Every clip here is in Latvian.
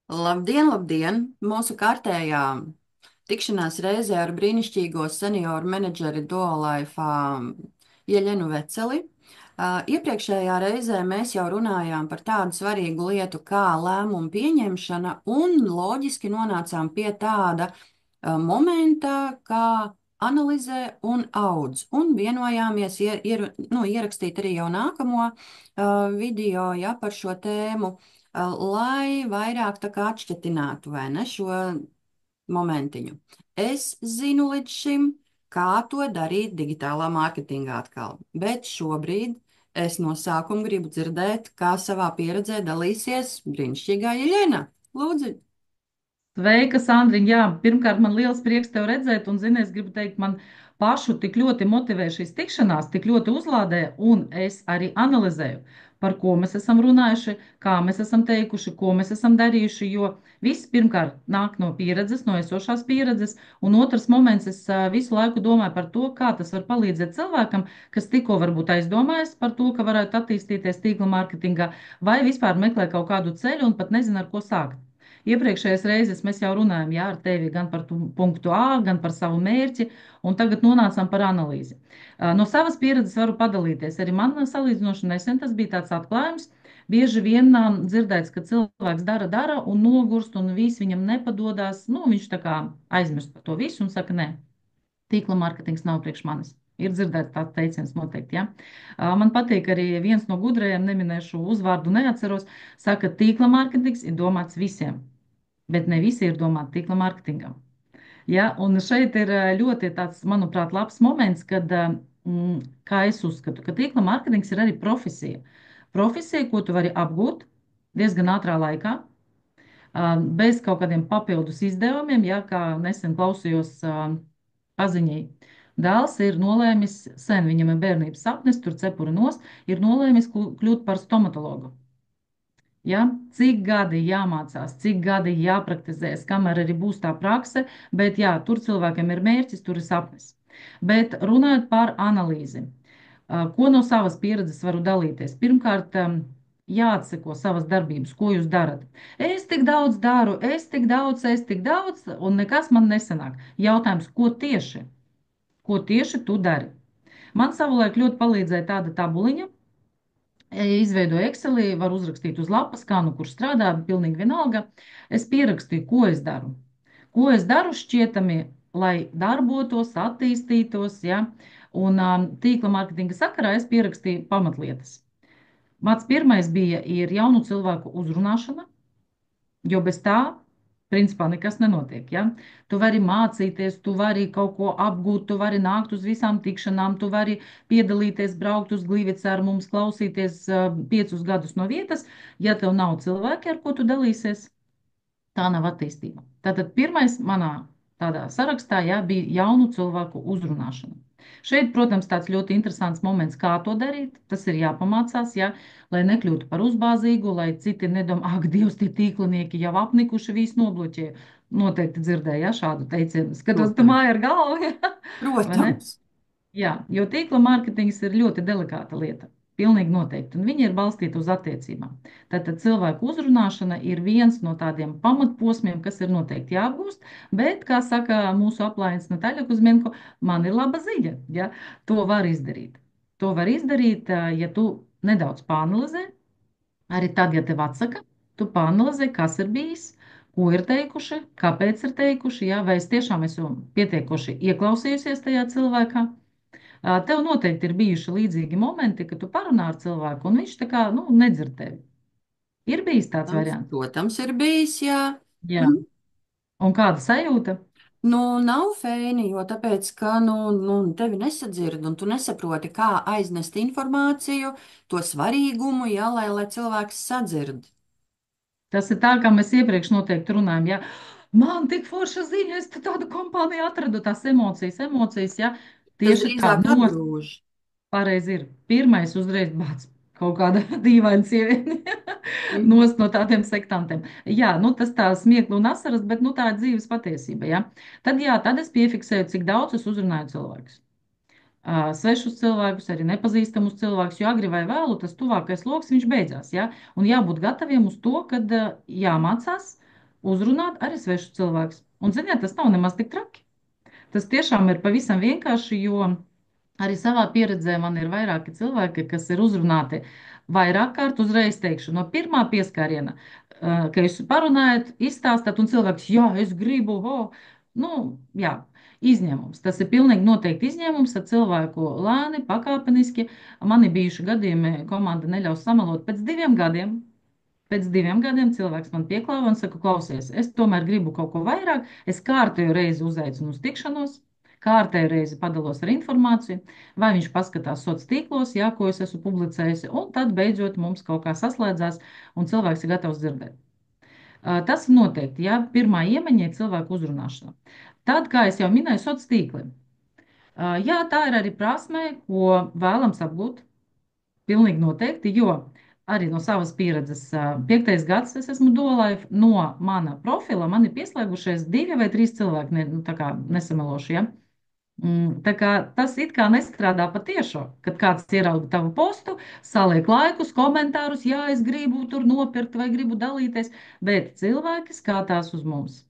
Labdien, labdien! Mūsu kārtējā tikšanās reizē ar brīnišķīgo senioru menedžeri Duolife Jeļenu Veceli. Iepriekšējā reizē mēs jau runājām par tādu svarīgu lietu kā lēmumu pieņemšana un loģiski nonācām pie tāda momenta, kā analizē un audz. Un vienojāmies ierakstīt arī jau nākamo video par šo tēmu, lai vairāk tā kā atšķetinātu, vai ne, šo momentiņu. Es zinu līdz šim, kā to darīt digitālā mārketingā atkal, bet šobrīd es no sākuma gribu dzirdēt, kā savā pieredzē dalīsies brīnišķīgā Jeļena. Lūdzu! Sveika, Sandriņ! Jā, pirmkārt, man liels prieks tev redzēt, un, zini, es gribu teikt, man pašu tik ļoti motivē šīs tikšanās, tik ļoti uzlādē, un es arī analizēju, par ko mēs esam runājuši, kā mēs esam teikuši, ko mēs esam darījuši, jo viss pirmkārt nāk no pieredzes, no esošās pieredzes, un otrs moments, es visu laiku domāju par to, kā tas var palīdzēt cilvēkam, kas tikko varbūt aizdomājas par to, ka varētu attīstīties tīkla mārketingā, vai vispār meklē kaut kādu ceļu un pat nezina, ar ko sākt. Iepriekšējās reizes mēs jau runājam, jā, ar tevi gan par punktu A, gan par savu mērķi, un tagad nonācām par analīzi. No savas pieredzes varu padalīties. Arī man salīdzinoši nesen tas bija tāds atklājums. Bieži vien dzirdēts, ka cilvēks dara un nogurst, un viss viņam nepadodas. Nu, viņš tā kā aizmirst par to visu un saka, nē, tīkla mārketings nav priekš manis. Ir dzirdēts tāds teiciens noteikti, ja. Man patīk arī viens no gudrajiem, neminēšu uzvārdu, neatceros, saka, tīkla mārketings ir domāts visiem, bet ne visi ir domāti tīkla mārketingam. Ja, un šeit ir ļoti tāds, manuprāt, labs moments, kad, kā es uzskatu, ka tīkla mārketings ir arī profesija. Profesija, ko tu vari apgūt diezgan ātrā laikā, bez kaut kādiem papildus izdevumiem, ja kā nesen klausījos paziņai. Dēls ir nolēmis, sen viņam ir bērnības sapnis, tur cepura nos, ir nolēmis kļūt par stomatologu. Ja? Cik gadi jāmācās, cik gadi jāpraktizēs, kamēr arī būs tā prakse, bet jā, tur cilvēkam ir mērķis, tur ir sapnis. Bet runājot par analīzi, ko no savas pieredzes varu dalīties? Pirmkārt, jāatseko savas darbības, ko jūs darat. Es tik daudz daru, es tik daudz, un nekas man nesanāk. Jautājums, ko tieši tu dari? Man savulaik ļoti palīdzēja tāda tabuliņa. Izveidoju Excelī, var uzrakstīt uz lapas, kā nu kur strādā, pilnīgi vienalga. Es pierakstīju, ko es daru. Ko es daru šķietami, lai darbotos, attīstītos, ja? Un tīkla mārketinga sakarā es pierakstīju pamatlietas. Mans pirmais bija ir jaunu cilvēku uzrunāšana, jo bez tā, principā, nekas nenotiek. Ja? Tu vari mācīties, tu vari kaut ko apgūt, tu vari nākt uz visām tikšanām, tu vari piedalīties, braukt uz Glīvicu ar mums, klausīties 5 gadus no vietas. Ja tev nav cilvēki, ar ko tu dalīsies, tā nav attīstība. Tātad pirmais manā tādā sarakstā jā, bija jaunu cilvēku uzrunāšana. Šeit, protams, tāds ļoti interesants moments, kā to darīt. Tas ir jāpamācās, jā, lai nekļūtu par uzbāzīgu, lai citi nedomā, ak, Dievs, tie tīklinieki jau apnikuši, visu nobloķē. Noteikti dzirdēju ja, šādu teicienu. Skatos, tu Protams, māji ar galvu, ja? Vai ne? protams. Jā, jo tīkla mārketings ir ļoti delikāta lieta. Pilnīgi noteikti. Un viņi ir balstīti uz attiecībām. Tātad cilvēku uzrunāšana ir viens no tādiem pamatposmiem, kas ir noteikti jāapgūst. Bet, kā saka mūsu aplainis Natāļa Kuzmenko, man ir laba ziņa. Ja? To var izdarīt. To var izdarīt, ja tu nedaudz pāanalizē. Arī tad, ja tev atsaka, tu pāanalizē, kas ir bijis, ko ir teikuši, kāpēc ir teikuši, ja? Vai es tiešām esmu pietiekoši ieklausījusies tajā cilvēkā. Tev noteikti ir bijuši līdzīgi momenti, kad tu parunā ar cilvēku, un viņš tā kā, nu, nedzird tevi. Ir bijis tāds Protams, variants. protams, ir bijis, jā. Jā. Un kāda sajūta? Nu, nav fēni, jo tāpēc, ka, tevi nesadzird un tu nesaproti, kā aiznest informāciju, to svarīgumu, jā, lai cilvēks sadzird. Tas ir tā, kā mēs iepriekš noteikti runājam. Ja? Man tik forša ziņa, es te tādu kompāniju atradu, tās emocijas, ja? Tas Tieši tā, drīzāk atgrūž. pareizi ir. Pirmais uzreiz bāc kaut kāda dīvaina sieviete Mhm. nost no tādiem sektantiem. Jā, nu tas tā smiekli un asaras, bet nu tā ir dzīves patiesība, ja? Tad jā, tad es piefiksēju, cik daudz es uzrunāju cilvēkus. Svešus cilvēkus, arī nepazīstamus cilvēkus, jo agri vai vēlu tas tuvākais lokus viņš beidzās. Ja? Un jābūt gataviem uz to, ka jāmācās, uzrunāt arī svešu cilvēkus. Un, ziniet, tas nav nemaz tik traki. Tas tiešām ir pavisam vienkārši, jo arī savā pieredzē man ir vairāki cilvēki, kas ir uzrunāti vairāk kārt uzreiz teikšu no pirmā pieskāriena, ka jūs parunājat, izstāstāt, un cilvēks, jā, es gribu, nu, jā, izņēmums. Tas ir pilnīgi noteikti izņēmums ar cilvēku lēni, pakāpeniski. Man ir bijuši gadījumi, komanda neļaus samalot pēc 2 gadiem. Pēc 2 gadiem cilvēks man pieklāva un saka, klausies, es tomēr gribu kaut ko vairāk. Es kārtējo reizi uzaicinu uz tikšanos, kārtējo reizi padalos ar informāciju, vai viņš paskatās sociālos tīklos, jā, ko es esmu publicējusi, un tad beidzot mums kaut kā saslēdzās, un cilvēks ir gatavs dzirdēt. Tas ir noteikti, jā, pirmā iemaņa ir cilvēku uzrunāšana. Tad, kā es jau minēju, sociālos tīkli. Jā, tā ir arī prasme, ko vēlams apgūt. Pilnīgi noteikti, jo arī no savas pieredzes, 5. gads es esmu Duolife, no mana profila man ir pieslēgušies 2 vai 3 cilvēki, nu, tā kā nesameloši, ja? Tā kā tas it kā nestrādā patiešo, kad kāds ierauga tavu postu, saliek laikus, komentārus, jā, es gribu tur nopirkt vai gribu dalīties, bet cilvēki skatās uz mums.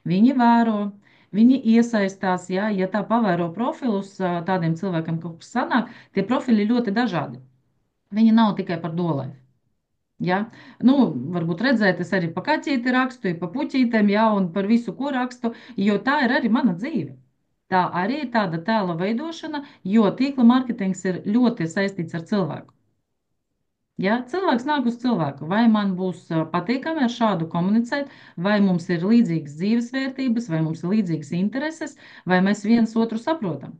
Viņi vēro, viņi iesaistās, jā, ja tā pavēro profilus, tādiem cilvēkiem kaut kas sanāk, tie profili ir ļoti dažādi. Viņi nav tikai par dolēm. Ja? Nu, varbūt redzēt, es arī pa kaķīti rakstu, ja pa puķītēm, ja, un par visu, ko rakstu, jo tā ir arī mana dzīve. Tā arī ir tāda tēla veidošana, jo tīkla mārketings ir ļoti saistīts ar cilvēku. Ja cilvēks nāk uz cilvēku, vai man būs patīkami ar šādu komunicēt, vai mums ir līdzīgas dzīvesvērtības, vai mums ir līdzīgas intereses, vai mēs viens otru saprotam.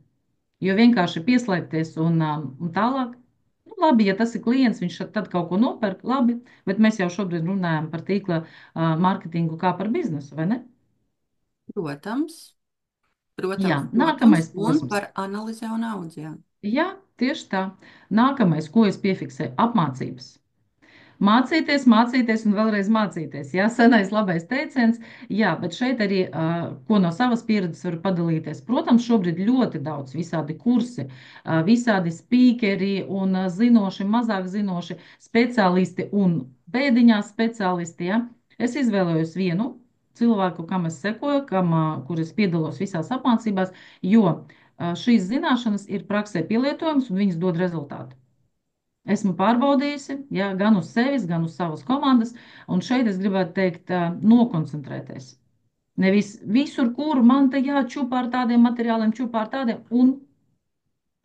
Jo vienkārši pieslēgties un tālāk, nu, labi, ja tas ir klients, viņš tad kaut ko nopērk, labi, bet mēs jau šobrīd runājam par tīkla mārketingu kā par biznesu, vai ne? Protams, Jā, protams, protams, nākamais un posms. par analizē un audzi, jā. Jā, tieši tā. Nākamais, ko es piefiksēju, apmācības. Mācīties, mācīties un vēlreiz mācīties. Jā, senais labais teiciens. Jā, bet šeit arī, ko no savas pieredzes varu padalīties. Protams, šobrīd ļoti daudz visādi kursi, visādi spīkeri un zinoši, mazāk zinoši speciālisti un pēdiņās speciālisti. Ja? Es izvēlējos vienu cilvēku, kam es sekoju, kur es piedalos visās apmācībās, jo šīs zināšanas ir praksē pielietojamas un viņas dod rezultātu. Esmu pārbaudījusi, ja, gan uz sevis, gan uz savas komandas, un šeit es gribētu teikt, nokoncentrēties. Nevis visur, kur man te jāčupā ar tādiem materiāliem, čupā ar tādiem, un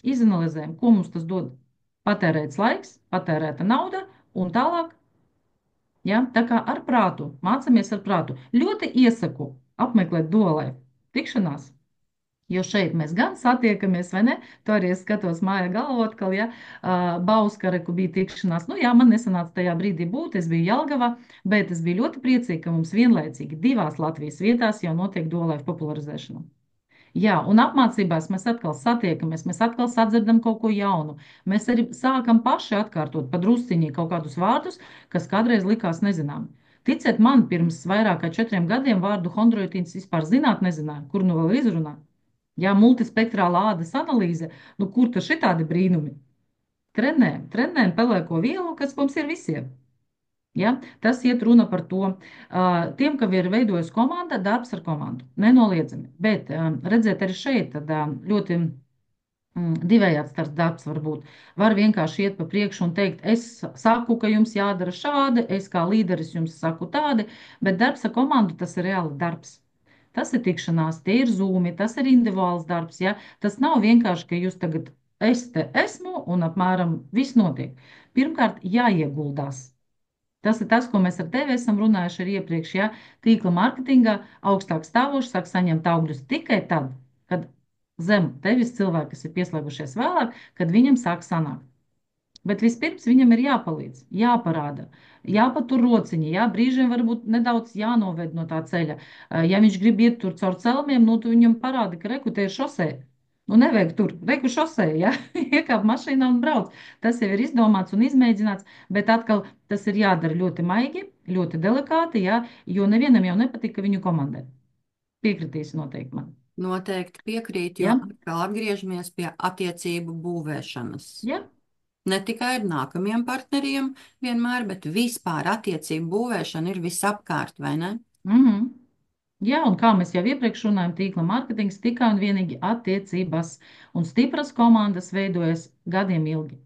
izanalizējam, ko mums tas dod. Patērēts laiks, patērēta nauda, un tālāk, ja, tā kā ar prātu, mācāmies ar prātu. Ļoti iesaku apmeklēt dolai tikšanās. Jo šeit mēs gan satiekamies, vai ne? To arī es skatos mājā galvā, atkal, ja Bauskareku bija tikšanās. Nu, jā, man nesanāca tajā brīdī būt, es biju Jelgavā, bet es biju ļoti priecīga, ka mums vienlaicīgi 2 Latvijas vietās jau notiek dolāru popularizēšana. Jā, un apmācībās mēs atkal satiekamies, mēs atkal sadzirdam kaut ko jaunu. Mēs arī sākam paši atkārtot padrusciņī kaut kādus vārdus, kas kādreiz likās nezinām. Ticiet man, pirms vairāk kā 4 gadiem vārdu chondroitīns vispār zināt nezināju, kur nu vēl izrunāt. Jā, multispektrālā ādas analīze, nu kur tad šitādi brīnumi? Trenējam pelēko vielu, kas mums ir visiem. Ja? Tas iet runa par to, tiem, kam ir veidojusi komanda, darbs ar komandu, nenoliedzami. Bet redzēt arī šeit, tad ļoti divējāds tas darbs var būt. Var vienkārši iet pa priekšu un teikt, es saku, ka jums jādara šādi, es kā līderis jums saku tādi, bet darbs ar komandu tas ir reāli darbs. Tas ir tikšanās, tie ir zūmi, tas ir individuāls darbs. Ja? Tas nav vienkārši, ka jūs tagad es te esmu un apmēram viss notiek. Pirmkārt, jāieguldās. Tas ir tas, ko mēs ar tevi esam runājuši arī iepriekš. Ja? Tīkla mārketingā augstāk stāvoši sāk saņemt augļus tikai tad, kad zem tevis cilvēki, kas ir pieslēgušies vēlāk, kad viņam sāk sanākt. Bet vispirms viņam ir jāpalīdz, jāparāda, jāpatur rociņi, jā, brīžiem varbūt nedaudz jānoved no tā ceļa. Ja viņš grib iet tur caur celmiem, nu, tu viņam parādi, ka reku te ir šosē. Nu, nevajag tur, reku šosē, ja, iekāp mašīnā un brauc. Tas jau ir izdomāts un izmēģināts, bet atkal tas ir jādara ļoti maigi, ļoti delikāti, jā, jo nevienam jau nepatīk, ka viņu komandē. Piekritīs noteikti man. Noteikti piekrīt, jo Ja? atkal atgriežamies pie attiecību būvēšanas. Ja? Ne tikai ar nākamajiem partneriem vienmēr, bet vispār attiecību būvēšana ir visapkārt, vai ne? Mhm. Jā, un kā mēs jau iepriekš runājām, tīkla mārketings tikai un vienīgi attiecības, un stipras komandas veidojas gadiem ilgi.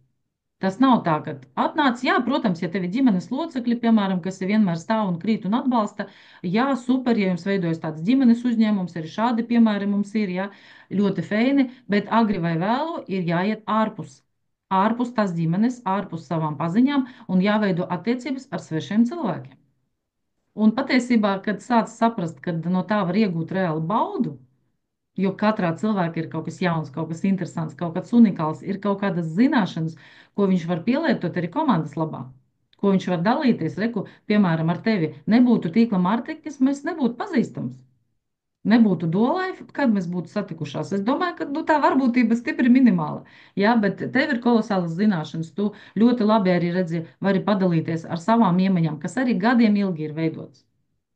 Tas nav tā, ka atnāc, jā, protams, ja tev ir ģimenes locekļi, piemēram, kas ir vienmēr stāv un krīt un atbalsta, jā, super, ja jums veidojas tāds ģimenes uzņēmums, arī šādi piemēri mums ir, jā, ļoti feini, bet agri vai vēlu ir jāiet ārpus. Ārpus tās ģimenes, ārpus savām paziņām un jāveido attiecības ar svešiem cilvēkiem. Un patiesībā, kad sāc saprast, ka no tā var iegūt reālu baudu, jo katrā cilvēkā ir kaut kas jauns, kaut kas interesants, kaut kas unikāls, ir kaut kādas zināšanas, ko viņš var pielietot arī komandas labā, ko viņš var dalīties. Reku, piemēram, ar tevi nebūtu tīkla mārketinga, mēs nebūtu pazīstams. Nebūtu dolaifa, kad mēs būtu satikušās. Es domāju, ka tā varbūtība ir stipri minimāla. Jā, bet tev ir kolosālas zināšanas. Tu ļoti labi arī redzi, vari padalīties ar savām iemaņām, kas arī gadiem ilgi ir veidotas.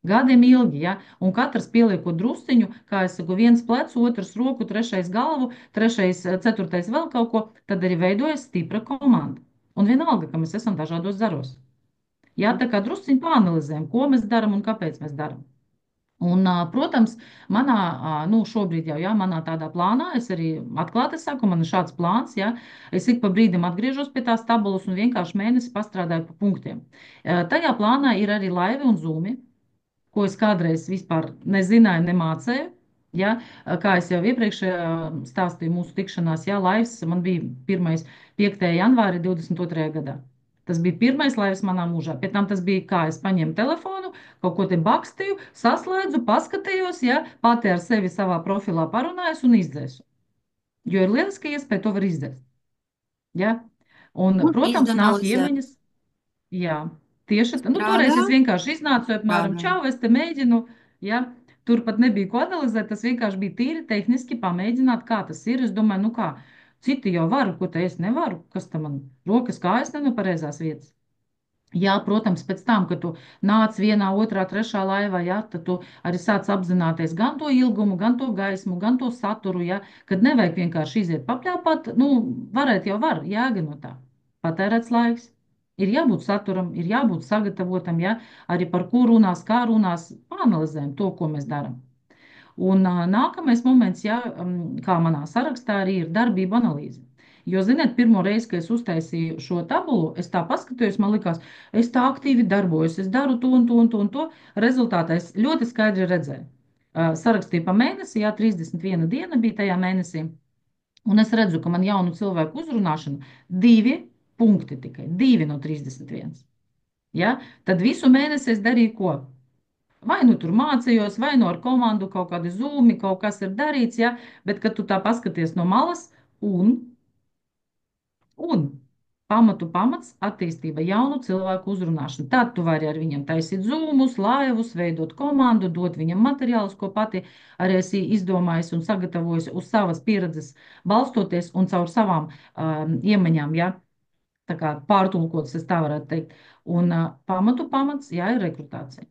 Gadiem ilgi, ja? Un katrs pieliekot drusciņu, kā es saku, viens plecs, otrs roku, trešais galvu, trešais, ceturtais vēl kaut ko, tad arī veidojas stipra komanda. Un vienalga, ka mēs esam dažādos zaros. Jā, tā kā drusciņi pāanalizējam, ko mēs darām un kāpēc mēs darām. Un, protams, manā, nu, šobrīd jau, jā, manā tādā plānā, es arī atklāti saku, man ir šāds plāns, jā, es ik pa brīdim atgriežos pie tās tabulas un vienkārši mēnesi pastrādāju pa punktiem. Tajā plānā ir arī laivi un zūmi, ko es kādreiz vispār nezināju, nemācēju. Ja, kā es jau iepriekš stāstīju mūsu tikšanās, jā, laivs man bija 5. janvāri 22. gadā. Tas bija pirmais laivs manā mūžā. Pēc tam tas bija, kā es paņēmu telefonu, kaut ko te bakstīju, saslēdzu, paskatījos, ja, pati ar sevi savā profilā parunājos un izdzēsu. Jo ir lieliski iespēja to var izdzēst. Ja? Un, Un protams, nāk izanalizēt, iemaņas. Jā, tieši tā. Nu, toreiz strādā, es vienkārši iznācu, apmēram, strādā. čau, es te mēģinu. Ja? Tur pat nebija ko analizēt, tas vienkārši bija tīri tehniski pamēģināt, kā tas ir. Es domāju, nu kā, citi jau var, ko te es nevaru, kas tam man rokas kājas ne no pareizās vietas. Jā, protams, pēc tam, kad tu nāc vienā, otrā, trešā laivā, jā, tad tu arī sāc apzināties gan to ilgumu, gan to gaismu, gan to saturu, jā, kad nevajag vienkārši iziet papļāpāt, nu, varēt jau var, jēga no tā. Patērēts laiks. Ir jābūt saturam, ir jābūt sagatavotam, jā, arī par ko runās, kā runās, pāanalizējam to, ko mēs darām. Un nākamais moments, ja, kā manā sarakstā, arī ir darbība analīze. Jo, ziniet, pirmo reizi, kad es uztaisīju šo tabulu, es tā paskatījos, man likās, es tā aktīvi darbojos, es daru to un to un to un to. Rezultātā es ļoti skaidri redzēju. Sarakstīju pa mēnesi, jā, 31 diena bija tajā mēnesī. Un es redzu, ka man jaunu cilvēku uzrunāšana 2 punkti tikai, 2 no 31. Ja? Tad visu mēnesi es darīju ko? Vai nu tur mācījos, vai nu ar komandu kaut kādi zūmi, kaut kas ir darīts, ja, bet kad tu tā paskaties no malas un, un pamats attīstība, jaunu cilvēku uzrunāšana. Tad tu vari ar viņiem taisīt zūmus, laivus, veidot komandu, dot viņam materiālus, ko pati arī esi izdomājis un sagatavojis uz savas pieredzes, balstoties un caur savām iemaņām, ja, tā kā pārtulkots, es tā varētu teikt. Un pamats, jā, ir rekrutācija.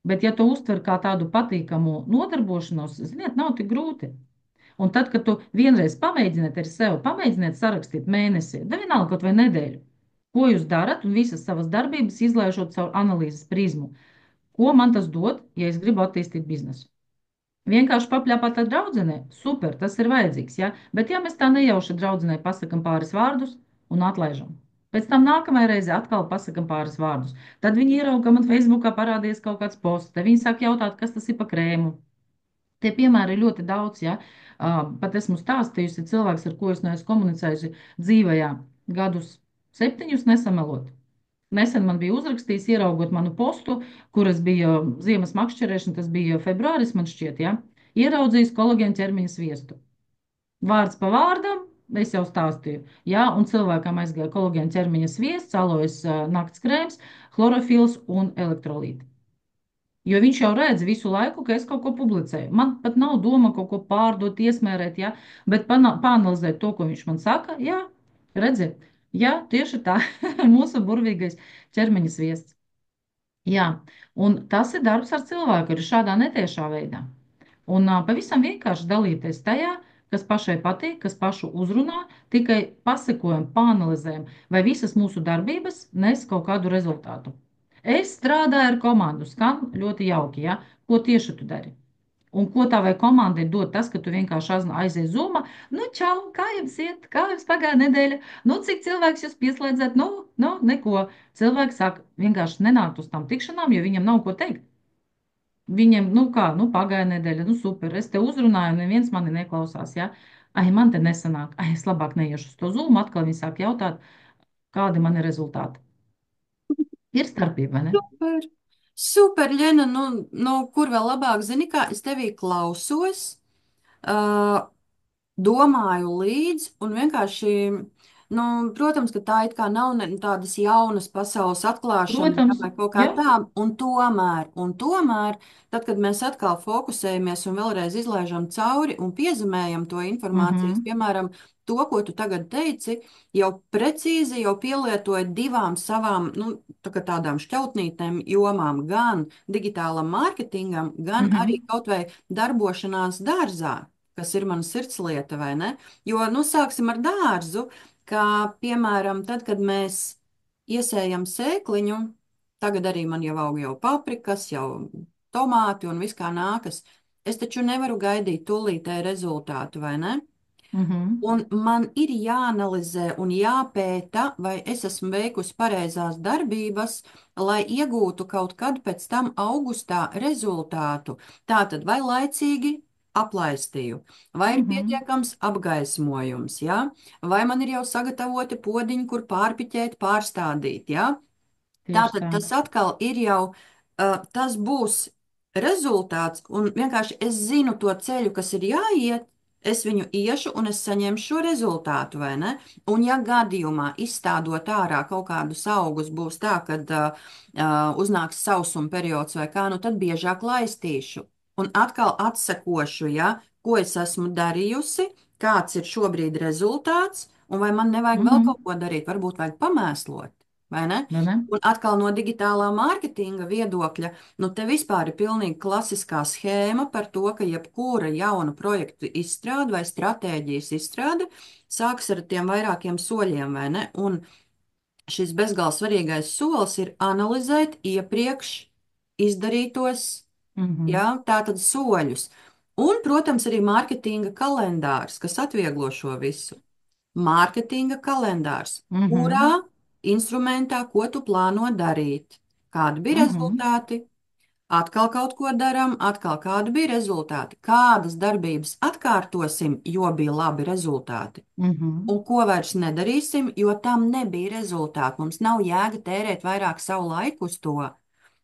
Bet, ja to uztver kā tādu patīkamu nodarbošanos, ziniet, nav tik grūti. Un tad, kad tu vienreiz pamēģiniet ar sevi, pamēģiniet sarakstīt mēnesi, da vienalga kaut vai nedēļu, ko jūs darat un visas savas darbības izlaižot caur analīzes prizmu. Ko man tas dod, ja es gribu attīstīt biznesu? Vienkārši papļāpāt ar draudzenē, super, tas ir vajadzīgs, ja? Bet ja mēs tā nejauši draudzenē pasakam pāris vārdus un atlaižam. Pēc tam nākamajā reizē atkal pasakam pāris vārdus. Tad viņi ierauga, ka man Facebookā parādījies kaut kāds posts. Tad viņi sāk jautāt, kas tas ir pa krēmu. Tie piemēri ir ļoti daudz, ja. Pat esmu stāstījusi, cilvēks, ar ko es neesmu komunicējusi dzīvajā gadus 7 nesamelot. Nesen man bija uzrakstījis, ieraugot manu postu, kuras bija ziemas makšķerēšana, tas bija februāris, man šķiet, ja. Ieraudzījis kolagēna ķermeņa sviestu. Vārds pa vārdam, es jau stāstīju. Jā, un cilvēkam aizgāja kolagēna ķermeņa sviests, alojas nakts krēms, chlorofils un elektrolīti. Jo viņš jau redz visu laiku, ka es kaut ko publicēju. Man pat nav doma kaut ko pārdot, iesmērēt, ja, bet panalizēt to, ko viņš man saka. Jā, redziet, jā, tieši tā, mūsu burvīgais ķermeņa sviests. Jā, un tas ir darbs ar cilvēku, arī šādā netiešā veidā. Un pavisam vienkārši dalīties tajā, kas pašai patīk, kas pašu uzrunā, tikai pasekojam, pāanalizējam, vai visas mūsu darbības nes kaut kādu rezultātu. Es strādāju ar komandu, skan ļoti jauki, ja? Ko tieši tu dari? Un ko tavai komandai dod tas, ka tu vienkārši aizies zumā, nu, čau, kā jums iet, kā jums pagāja nedēļa, nu, cik cilvēks jūs pieslēdzat, nu, neko. Cilvēks saka, vienkārši nenākt uz tām tikšanām, jo viņam nav ko teikt. Viņiem, nu, kā, nu, pagāja nedēļa, nu, super, es te uzrunāju, un neviens mani neklausās, ja? Ai, man te nesanāk, ai, es labāk neiešu uz to zūmu, atkal viņi sāk jautāt, kādi man ir rezultāti. Ir starpība, vai ne? Super, super, Ļena, nu, kur vēl labāk zini, kā es tevī klausos, uh, domāju līdzi un vienkārši, nu, protams, ka tā it kā nav tādas jaunas pasaules atklāšana, jā, Protams, vai kaut kā jā. tā, un tomēr, tad, kad mēs atkal fokusējamies un vēlreiz izlaižam cauri un piezemējam to informācijas, Mhm, piemēram, to, ko tu tagad teici, jau precīzi jau pielietoja divām savām, nu, tā kā tādām šķautnītēm jomām, gan digitālam mārketingam, gan arī mhm, kaut vai darbošanās dārzā, kas ir mana sirdslieta, vai ne? Jo, nu, sāksim ar dārzu, kā piemēram, tad, kad mēs iesējam sēkliņu, tagad arī man jau aug jau paprikas, jau tomāti un viss kā nākas. Es taču nevaru gaidīt tūlītēju rezultātu, vai ne? mhm, Un man ir jāanalizē un jāpēta, vai es esmu veikusi pareizās darbības, lai iegūtu kaut kad pēc tam augustā rezultātu. Tātad, vai laicīgi aplaistīju, vai ir mhm. pietiekams apgaismojums, ja? Vai man ir jau sagatavoti podiņi, kur pārpiķēt, pārstādīt, ja? Tieši Tātad tā. tas atkal ir jau, tas būs rezultāts, un vienkārši es zinu to ceļu, kas ir jāiet, es viņu iešu un es saņemšu šo rezultātu, vai ne? Un ja gadījumā izstādot ārā kaut kādus augus būs tā, ka uznāks sausuma periods vai kā, nu tad biežāk laistīšu. Un atkal atsekošu, ja, ko es esmu darījusi, kāds ir šobrīd rezultāts, un vai man nevajag vēl kaut Mhm. ko darīt, varbūt vajag pamēslot, vai ne? Vai ne? Un atkal no digitālā mārketinga viedokļa, nu te vispār ir pilnīgi klasiskā schēma par to, ka jebkura jauna projektu izstrāde vai stratēģijas izstrāde sāks ar tiem vairākiem soļiem, vai ne? Un šis bezgalīgi svarīgais solis ir analizēt iepriekš izdarītos, jā, Mhm. tātad soļus. Un, protams, arī mārketinga kalendārs, kas atvieglo šo visu. Mārketinga kalendārs. Kurā Mhm. instrumentā, ko tu plāno darīt? Kādi bija Mhm. rezultāti? Atkal kaut ko darām, atkal kādi bija rezultāti? Kādas darbības atkārtosim, jo bija labi rezultāti? Mhm. Un ko vairs nedarīsim, jo tam nebija rezultāti. Mums nav jēga tērēt vairāk savu laiku uz to.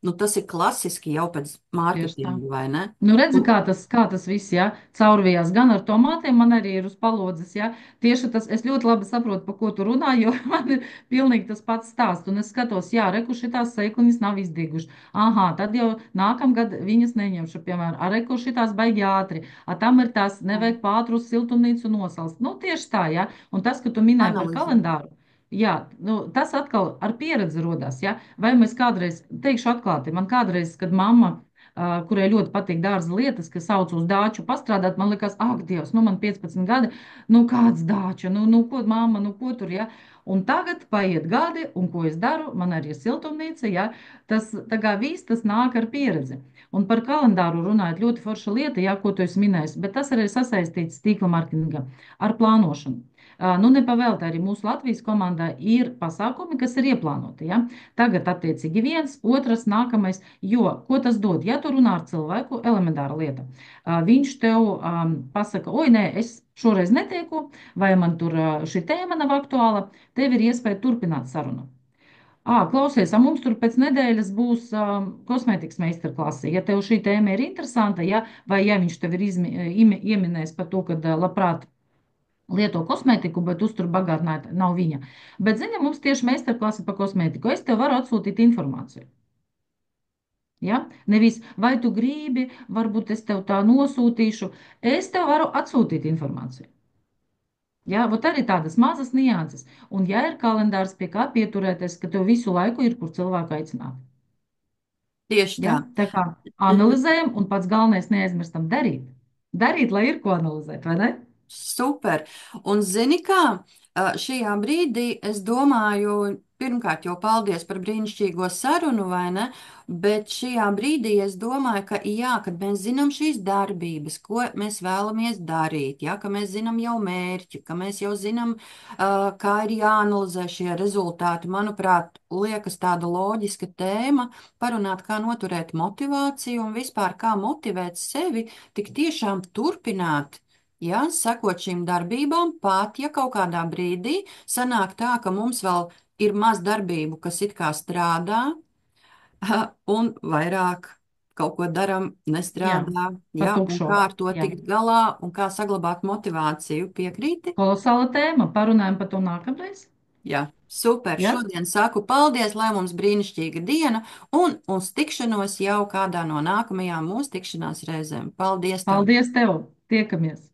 Nu, tas ir klasiski jau pēc Tieši tā. mārketinga, vai ne? Nu, redzi, Un, kā tas viss, ja, caurvījās gan ar tomātiem, man arī ir uz palodzes, ja. Tieši tas, es ļoti labi saprotu, pa ko tu runā, jo man ir pilnīgi tas pats stāsts. Un es skatos, jā, reku šitās sēkliņas nav izdīgušas. Aha, tad jau nākamgad viņas neņemšu, piemēram, ar reku šitās baigi ātri. A tam ir tās, nevajag pātru uz siltumnīcu nosalst. Nu, tieši tā, ja. Un tas, ka tu minēji par analizē. kalendāru. Jā, nu, tas atkal ar pieredzi rodās. Ja? Vai mēs kādreiz, teikšu atklāti, man kādreiz, kad mamma, kurai ļoti patīk dārza lietas, kas sauc uz dāču pastrādāt, man liekas, ak, Dievs, nu man 15 gadi, nu kāds dāču, nu ko mamma, nu ko tur, ja? Un tagad paiet gadi, un ko es daru, man arī ir siltumnīca, ja? Tas, tā kā viss tas nāk ar pieredzi. Un par kalendāru runājot, ļoti forša lieta, ja, ko tu esi minējis, bet tas arī ir sasaistīts tīkla marketinga ar plānošanu. Nu, nepavēlta arī mūsu Latvijas komandā ir pasākumi, kas ir ieplānoti. Ja? Tagad, attiecīgi, viens, otrs, nākamais, jo ko tas dod? Ja tu runā ar cilvēku, elementāra lieta, viņš tev pasaka, oi, nē, es šoreiz netieku, vai man tur šī tēma nav aktuāla, tev ir iespēja turpināt sarunu. Klausies, mums tur pēc nedēļas būs kosmētikas meistarklase. Ja tev šī tēma ir interesanta, ja, vai ja viņš tev ir ieminējis par to, ka labprāt lieto kosmētiku, bet uztur bagātināta nav viņa. Bet, zini, mums tieši meistarklase par kosmētiku. Es tev varu atsūtīt informāciju. Ja? Nevis, vai tu gribi, varbūt es tev tā nosūtīšu. Es tev varu atsūtīt informāciju. Ja? Vot arī tādas mazas nianses. Un, ja ir kalendārs, pie kā pieturēties, ka tev visu laiku ir, kur cilvēku aicināt. Tieši Ja? tā. Tā kā analizējam, un pats galvenais neaizmirstam darīt. Darīt, lai ir ko analizēt, vai ne? Super. Un zini kā? Šajā brīdī es domāju, pirmkārt, jau paldies par brīnišķīgo sarunu, vai ne? Bet šajā brīdī es domāju, ka jā, kad mēs zinām šīs darbības, ko mēs vēlamies darīt, ja, ka mēs zinām jau mērķi, ka mēs jau zinām, kā ir jāanalizē šie rezultāti, manuprāt, liekas tāda loģiska tēma parunāt, kā noturēt motivāciju un vispār kā motivēt sevi tik tiešām turpināt. Ja, sekot šīm darbībām, pat ja kaut kādā brīdī sanāk tā, ka mums vēl ir maz darbību, kas it kā strādā, un vairāk kaut ko daram, Jā, nestrādā, pa ja, un tukšo. kā ar to Jā. tikt galā, un kā saglabāt motivāciju. Piekrīti? Kolosāla tēma. Parunājam par to nākamreiz. Jā, super. Ja? Šodien saku paldies, lai mums brīnišķīga diena, un uz tikšanos jau kādā no nākamajām mūsu tikšanās reizēm. Paldies tev! Paldies tev! Tiekamies!